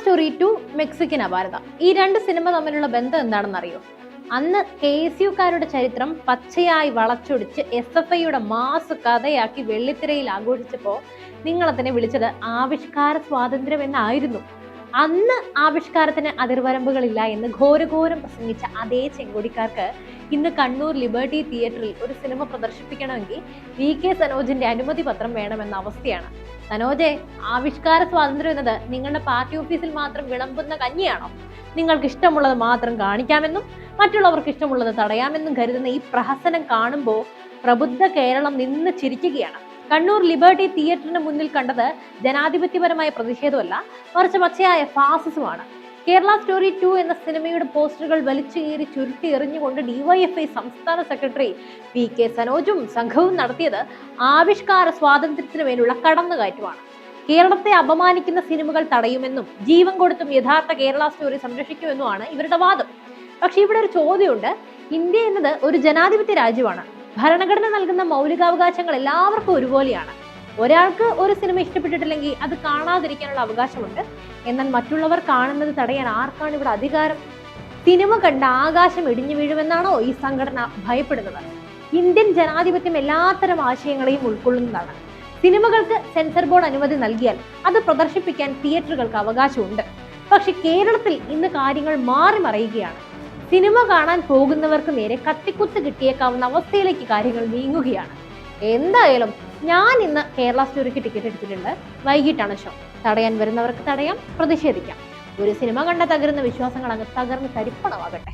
Story 2 Mexican അപാരത. ഈ രണ്ട് cinema തമ്മിലുള്ള ബന്ധം എന്താണെന്ന് അറിയോ? അന്ന് KSUക്കാരുടെ ചരിത്രം പച്ചയായി വളച്ചൊടിച്ച് SFIയുടെ മാസ് കഥയാക്കി വെള്ളിത്തിരയിൽ ആഘോഷിച്ചപ്പോൾ നിങ്ങളതിനെ വിളിച്ചത് ആവിഷ്കാര സ്വാതന്ത്ര്യം എന്നായിരുന്നു. അന്ന് ആവിഷ്കാരത്തിന് അതിർവരമ്പുകളില്ല എന്ന് ഘോരഘോരം പ്രസംഗിച്ച അതേ ചെങ്കൊടിക്കാർക്ക് ഇന്ന് കണ്ണൂർ ലിബർട്ടി തിയേറ്ററിൽ ഒരു സിനിമ പ്രദർശിപ്പിക്കണമെങ്കിൽ VK സനോജിന്റെ അനുമതി പത്രം വേണമെന്ന അവസ്ഥയാണ്. സനോജെ, ആവിഷ്കാര സ്വാതന്ത്ര്യം എന്നത് നിങ്ങളുടെ പാർട്ടി ഓഫീസിൽ മാത്രം വിളമ്പുന്ന കഞ്ഞിയാണോ? നിങ്ങൾക്ക് ഇഷ്ടമുള്ളത് മാത്രം കാണിക്കാമെന്നും മറ്റുള്ളവർക്ക് ഇഷ്ടമുള്ളത് തടയാമെന്നും കരുതുന്ന ഈ പ്രഹസനം കാണുമ്പോൾ പ്രബുദ്ധ കേരളം നിന്ന് ചിരിക്കുകയാണ്. കണ്ണൂർ ലിബർട്ടി തിയേറ്ററിന് മുന്നിൽ കണ്ടത് ജനാധിപത്യപരമായ പ്രതിഷേധമല്ല, മറിച്ച് പച്ചയായ ഫാസിസമാണ്. കേരള സ്റ്റോറി 2 എന്ന സിനിമയുടെ പോസ്റ്ററുകൾ വലിച്ചു കീറി ചുരുട്ടി എറിഞ്ഞുകൊണ്ട് DYFI സംസ്ഥാന സെക്രട്ടറി VK സനോജും സംഘവും നടത്തിയത് ആവിഷ്കാര സ്വാതന്ത്ര്യത്തിന് മേലുള്ള കടന്നുകയറ്റമാണ്. കേരളത്തെ അപമാനിക്കുന്ന സിനിമകൾ തടയുമെന്നും ജീവൻ കൊടുത്തും യഥാർത്ഥ കേരള സ്റ്റോറി സംരക്ഷിക്കുമെന്നുമാണ് ഇവരുടെ വാദം. പക്ഷെ ഇവിടെ ഒരു ചോദ്യമുണ്ട്. ഇന്ത്യ എന്നത് ഒരു ജനാധിപത്യ രാജ്യമാണ്. ഭരണഘടന നൽകുന്ന മൗലികാവകാശങ്ങൾ എല്ലാവർക്കും ഒരുപോലെയാണ്. ഒരാൾക്ക് ഒരു സിനിമ ഇഷ്ടപ്പെട്ടിട്ടില്ലെങ്കിൽ അത് കാണാതിരിക്കാനുള്ള അവകാശമുണ്ട്. എന്നാൽ മറ്റുള്ളവർ കാണുന്നത് തടയാൻ ആർക്കാണ് ഇവിടെ അധികാരം? സിനിമ കണ്ട ആകാശം ഇടിഞ്ഞു വീഴുമെന്നാണോ ഈ സംഘടന ഭയപ്പെടുന്നത്? ഇന്ത്യൻ ജനാധിപത്യം എല്ലാത്തരം ആശയങ്ങളെയും ഉൾക്കൊള്ളുന്നതാണ്. സിനിമകൾക്ക് സെൻസർ ബോർഡ് അനുമതി നൽകിയാൽ അത് പ്രദർശിപ്പിക്കാൻ തിയേറ്ററുകൾക്ക് അവകാശമുണ്ട്. പക്ഷെ കേരളത്തിൽ ഇന്ന് കാര്യങ്ങൾ മാറി മറിയുകയാണ്. സിനിമ കാണാൻ പോകുന്നവർക്ക് നേരെ കത്തിക്കുത്ത് കിട്ടിയേക്കാവുന്ന അവസ്ഥയിലേക്ക് കാര്യങ്ങൾ നീങ്ങുകയാണ്. എന്തായാലും ഞാൻ ഇന്ന് കേരള സ്റ്റോറിക്ക് ടിക്കറ്റ് എടുത്തിട്ടുണ്ട്. വൈകിട്ടാണ് ഷോ. തടയാൻ വരുന്നവർക്ക് തടയാം, പ്രതിഷേധിക്കാം. ഒരു സിനിമ കണ്ട തകരുന്ന വിശ്വാസങ്ങൾ അങ്ങ് തകർന്ന് തരിപ്പണമാകട്ടെ.